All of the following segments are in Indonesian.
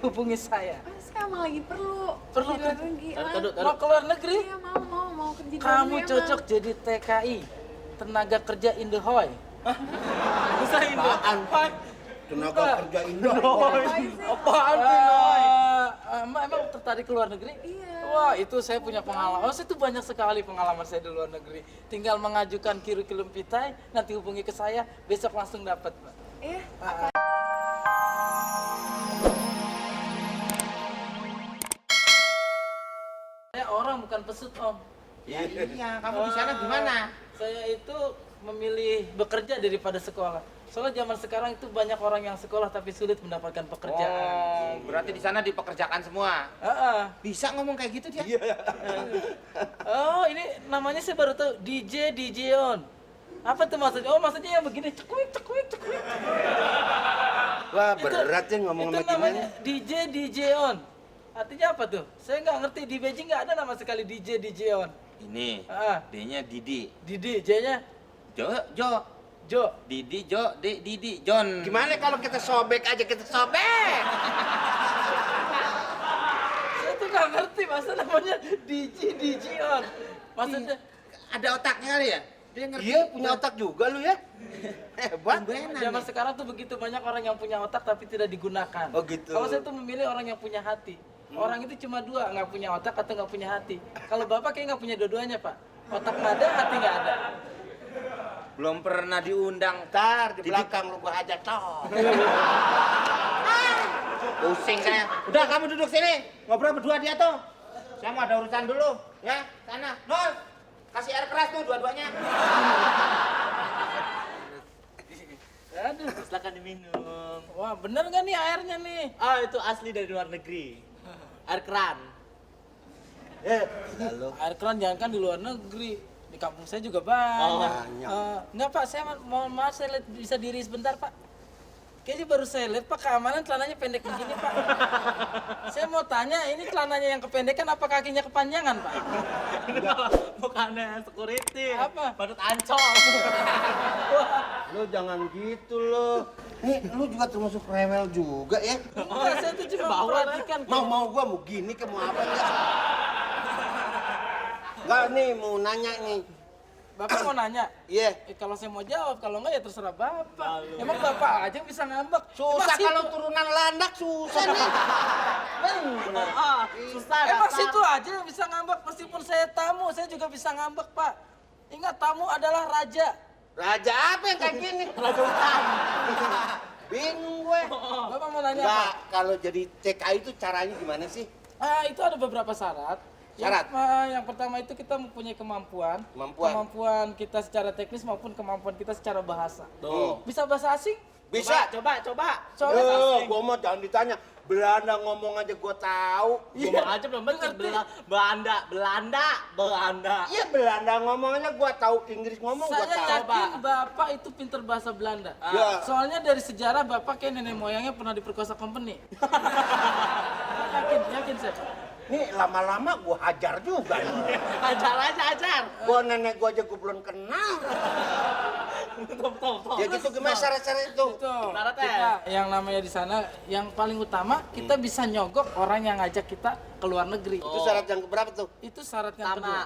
hubungi saya. Saya emang lagi perlu. Perlu di luar negeri. Mau ke luar negeri? Iya mau kerja di luar Kamu negeri, cocok jadi TKI, tenaga kerja Indohoy. Bisa Apaan? Tenaga kerja Indo. Apaan tuh, Noy? Mbak emang tertarik ke luar negeri? Iya. Wah, itu saya punya pengalaman. Oh, itu banyak sekali pengalaman saya di luar negeri. Tinggal mengajukan curriculum vitae, nanti hubungi ke saya, besok langsung dapat, Mbak. Iya. Saya orang bukan pesut, Om. Iya, kamu di sana gimana? Saya itu memilih bekerja daripada sekolah. Soalnya zaman sekarang itu banyak orang yang sekolah tapi sulit mendapatkan pekerjaan. Oh, berarti di sana dipekerjakan semua. Bisa ngomong kayak gitu dia? Oh, ini namanya saya baru tahu, DJ on. Apa tuh maksudnya? Oh, maksudnya yang begini, cekuik. Wah, berat ya ngomong Itu sama namanya gimana? DJ on. Artinya apa tuh? Saya nggak ngerti, di Beijing nggak ada nama sekali DJ on. Ini, Ah. D-nya Didi. Didi, J-nya Jo. Jo. Didi, Didi, John. Gimana kalau kita sobek aja, kita sobek? Saya tuh nggak ngerti masa namanya DJ on. Maksudnya Ada otaknya kali ya? Dia ngerti. Iya, punya otak juga lu ya. Hebat. zaman sekarang tuh begitu banyak orang yang punya otak tapi tidak digunakan. Oh, gitu. Kalau saya tuh memilih orang yang punya hati. Orang itu cuma dua, nggak punya otak atau nggak punya hati. Kalau bapak kayak nggak punya dua-duanya, Pak. Otak nggak ada, hati nggak ada. Belum pernah diundang. Ntar di belakang lu gua hajar toh. Pusing saya. Udah, kamu duduk sini. Ngobrol berdua dia tuh. Saya mau ada urusan dulu. Ya, sana. Nol. Kasih air keras tuh dua-duanya. Aduh. Silakan diminum. Wah, bener nggak nih airnya nih? Ah, itu asli dari luar negeri. Air keran. Lalu Air keran jangan kan di luar negeri. Di kampung saya juga banyak. banyak. Enggak, Pak, saya mohon maaf, saya lihat, bisa diri sebentar, Pak. Kayaknya baru saya lihat, Pak, keamanan celananya pendek begini, Pak. Saya mau tanya, ini celananya yang kependekan apa kakinya kepanjangan, Pak? Bukannya security. Apa? Badut ancol. lu jangan gitu lo. Nih, lu juga termasuk rewel juga ya. Enggak, saya tuh cuma memperhatikan. Mau gua mau gini ke mau apa enggak? Enggak nih, mau nanya nih. Bapak mau nanya? Iya. Kalau saya mau jawab, kalau enggak ya terserah Bapak. Emang Bapak aja yang bisa ngambek. Susah Emang kalau situ- turunan landak susah nih. Bener. Ah, susah. Emang dasar. situ aja yang bisa ngambek, meskipun saya tamu, saya juga bisa ngambek, Pak. Ingat, tamu adalah raja. Raja apa yang kayak gini? Raja hutan. Bingung gue. Bapak mau nanya Enggak, apa? kalau jadi TKI itu caranya gimana sih? Itu ada beberapa syarat. Syarat? Yang pertama itu kita mempunyai kemampuan. Kemampuan. Kemampuan kita secara teknis maupun kemampuan kita secara bahasa. Tuh. Bisa bahasa asing? Bisa. Coba. Gua mau jangan ditanya. Belanda ngomong aja gua tahu. Gua aja belum betul. Belanda. Iya, Belanda ngomong aja gua tahu, Inggris ngomong gua Saya tahu. yakin Bapak itu pinter bahasa Belanda. Ya. Soalnya dari sejarah Bapak kayak nenek moyangnya pernah diperkosa company. yakin saya. Nih lama-lama gua hajar juga nih. Ajar. Gua nenek gua aja gua belum kenal. Tuh. Ya gitu gimana syarat-syarat itu? Itu Syaratnya? kita yang namanya di sana yang paling utama kita bisa nyogok orang yang ngajak kita ke luar negeri. Itu syarat yang keberapa tuh? Itu syarat yang Sama. kedua.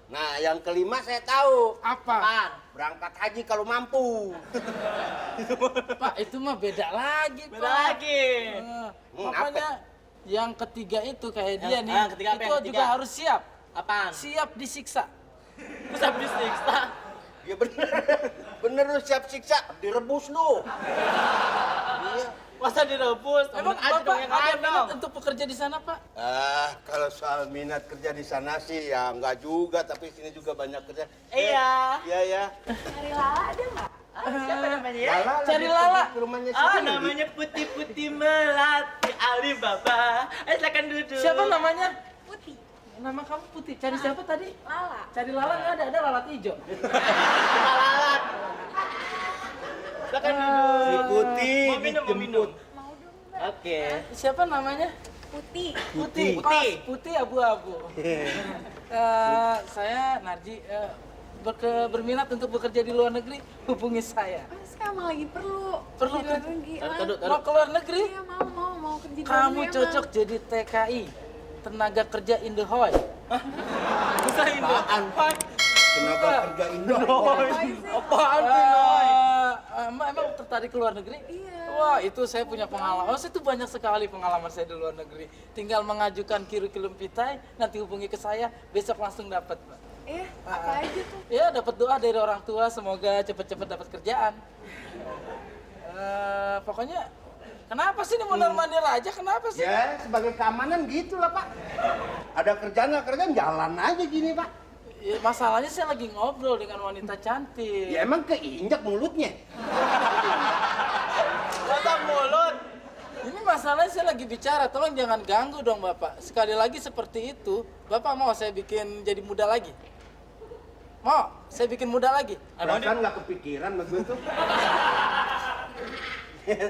Nah, yang kelima saya tahu. Apa? Apaan? Berangkat haji kalau mampu. Pak, itu mah beda lagi, Pak. Beda lagi. Pokoknya yang ketiga itu kayak dia nih. yang ketiga apa itu yang ketiga? juga harus siap. Apaan? Siap disiksa. Terus habis disiksa. Ya bener. Bener lu siap siksa, direbus lu. Iya. Masa direbus? Emang Temen aja Bapak dong yang ada lain minat dong. untuk bekerja di sana, Pak? Kalau soal minat kerja di sana sih ya enggak juga, tapi sini juga banyak kerja. Iya. Iya ya. Cari Lala ada nggak? Siapa namanya ya? Lala Cari lagi Lala. pergi ke rumahnya Oh, Cindy. namanya Putih-Putih Melati Alibaba. Silakan duduk. Siapa namanya? Putih. Nama kamu Putih. Cari siapa tadi? Lala. Cari lalat nggak ada lalat hijau. Kita lalat. Silakan duduk. Si Putih Mau minum. dijemput. Mau dong Mbak. Oke. Siapa namanya? Putih. Putih. Putih. Putih abu-abu. Saya Narji. berminat untuk bekerja di luar negeri, hubungi saya. Saya emang lagi perlu. Perlu di luar kerja. negeri. Mau ke luar negeri? Iya mau kerja di luar Kamu negeri, cocok jadi TKI, tenaga kerja Indohoy. Bisa Indo. Apaan? Tenaga kerja Indah. Apaan tuh, Noy? Emang tertarik ke luar negeri? Iya. Wah, itu saya punya pengalaman. Saya tuh banyak sekali pengalaman saya di luar negeri. Tinggal mengajukan kurikulum vitae, nanti hubungi ke saya, besok langsung dapat, Pak. Iya, apa aja tuh? Ya, dapat doa dari orang tua, semoga cepet-cepet dapat kerjaan. Pokoknya, kenapa sih ini mondar-mandir aja? Kenapa sih? Ya, sebagai keamanan gitu lah, Pak. Ada kerjaan nggak kerjaan, jalan aja gini, Pak. Ya, masalahnya saya lagi ngobrol dengan wanita cantik. Ya emang keinjak mulutnya. Masa mulut? Ini masalahnya saya lagi bicara, tolong jangan ganggu dong Bapak. Sekali lagi seperti itu, Bapak mau saya bikin jadi muda lagi? Mau saya bikin muda lagi? Perasaan nggak kepikiran sama gue tuh.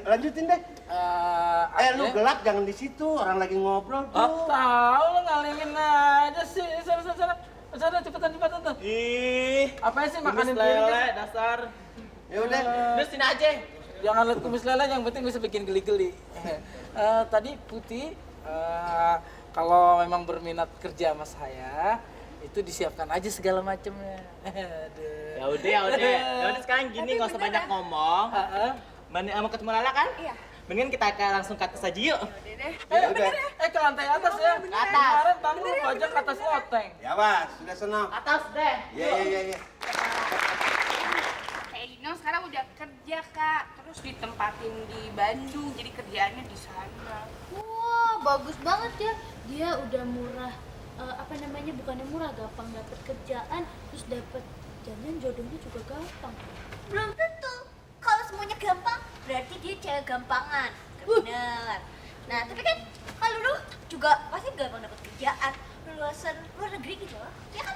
Lanjutin deh. Lu Artinya- gelap jangan di situ, orang lagi ngobrol tuh. Tahu lo ngalimin aja sih. Sana cepetan tuh. Ih, Apaan sih kumis makanin lele piring? dasar. Ya udah. Udah sini aja. Jangan lihat kumis lele, yang penting bisa bikin geli-geli. Tadi Putih, kalau memang berminat kerja sama saya, itu disiapkan aja segala macamnya. Aduh. Ya udah sekarang gini nggak usah banyak ngomong. Mau ketemu Lala kan? Iya. Mendingan kita langsung ke atas aja yuk. Udah deh. Ke lantai atas ya. Ke atas. Kemarin tamu lu aja ke atas loteng. Ya, Mas, sudah senang. Atas deh. Ya. Kayak Dino sekarang udah kerja, Kak. Terus ditempatin di Bandung, jadi kerjaannya di sana. Wah, bagus banget ya. Dia udah murah, bukannya murah, gampang dapet kerjaan, terus dapet jalan jodohnya juga gampang. Belum tentu. Kalau semuanya gampang, berarti dia cewek gampangan. Bener. Nah, tapi kan kalau lu juga pasti gampang dapat kerjaan. Lulusan luar negeri gitu loh. Ya kan?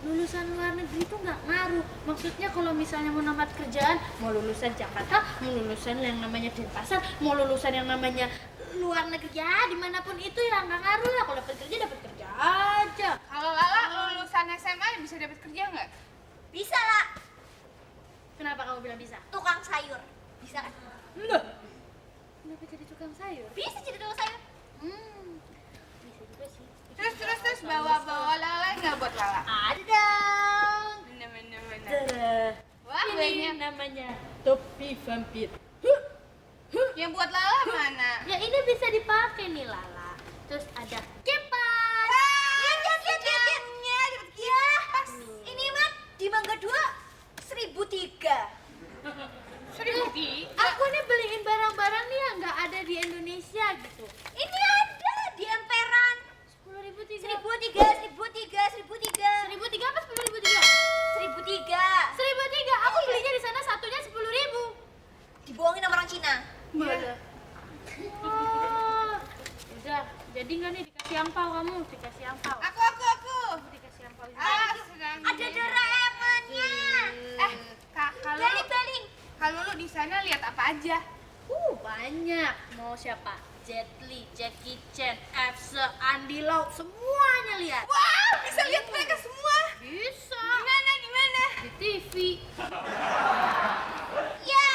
Lulusan luar negeri itu nggak ngaruh. Maksudnya kalau misalnya mau namat kerjaan, mau lulusan Jakarta, mau lulusan yang namanya Denpasar, mau lulusan yang namanya luar negeri, ya dimanapun itu ya nggak ngaruh lah. Kalau dapat kerja aja. Kalau Lala lulusan SMA bisa dapat kerja nggak? Bisa lah. Kenapa kamu bilang bisa? Tukang sayur. Bisa kan? Kenapa jadi tukang sayur? Bisa jadi tukang sayur. Bisa juga sih. Terus bawa Lala nggak buat Lala? Ada dong. Bener. Tada. Wah, Ini banyak. namanya topi vampir. Yang buat Lala mana? Ya ini bisa dipakai nih Lala. Terus ada kipas. Lihat. Ya. Ini mah di Mangga 2 1.003. Aku nih beliin barang-barang nih yang nggak ada di Indonesia gitu. Ini ada di emperan. 10.003. 1.003. 1.003 apa 10.003? 1.003. 1.003. Aku belinya di sana satunya 10.000. Dibohongin sama orang Cina. Oh, udah. Jadi nggak nih dikasih angpau kamu? Dikasih angpau. Aku. Dikasih angpau. Senang. Ada Doraemonnya. Kak, Balik. kalau lu di sana lihat apa aja? Banyak. Mau siapa? Jet Li, Jackie Chan, Epse, Andy Lau, semuanya lihat. Wah, bisa lihat mereka semua. Bisa. Di mana? Di TV. Ya,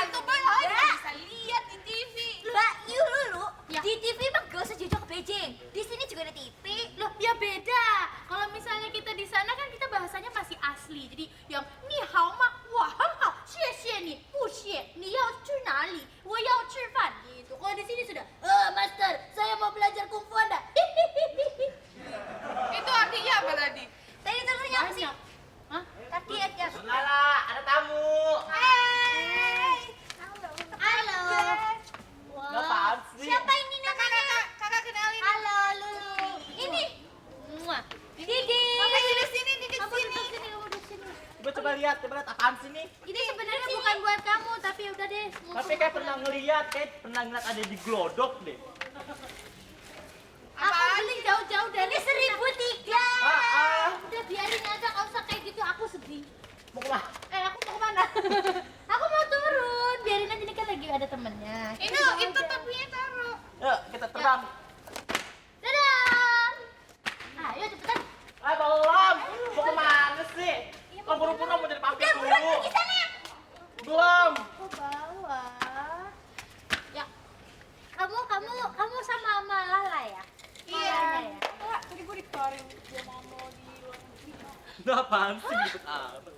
Itu banyak bisa lihat di TV. Mbak Yu lu. Ya. Di TV mah gak usah jauh ke Beijing. Di sini juga ada TV. Loh, ya beda. Kalau misalnya kita di sana kan kita bahasanya masih asli. Jadi yang ni hao ma, wa han hao, xie xie ni, bu xie, ni yao去哪里? 我要吃饭 gitu. Kalau di sini sudah, master, saya mau belajar kungfu Anda. Itu artinya apa tadi? Tadi telurnya apa sih? Banyak. Hah? Tadi ya. Lala, ada tamu. Halo. Apaan sih? Siapa ini namanya? Kakak kenalin. Halo, Lulu. Ini Muah. Didi. Kakak duduk sini. Kamu duduk sini, kamu duduk sini. Coba lihat apaan sih nih? Ini sebenarnya bukan buat kamu, tapi udah deh. Tapi kayak pernah ngeliat ada di glodok deh. Aku beli jauh-jauh dari Ini 1.003. Udah biarin aja, nggak usah kayak gitu. Aku sedih. Mau kemana? Aku mau kemana? Aku mau turun. Biarin aja, ini kan lagi ada temennya. Itu topinya taruh. Yuk, kita terbang. Dadah. Ayo cepetan. Belum. Mau kemana sih? Lo pura-pura mau jadi papi Udah buruan dulu. pergi sana. Belum. Ke bawah. Ya. Kamu sama Lala ya? Iya. Ya. Enggak, tadi gue dikeluarin dia mau di luar negeri. Udah apaan sih gitu amat.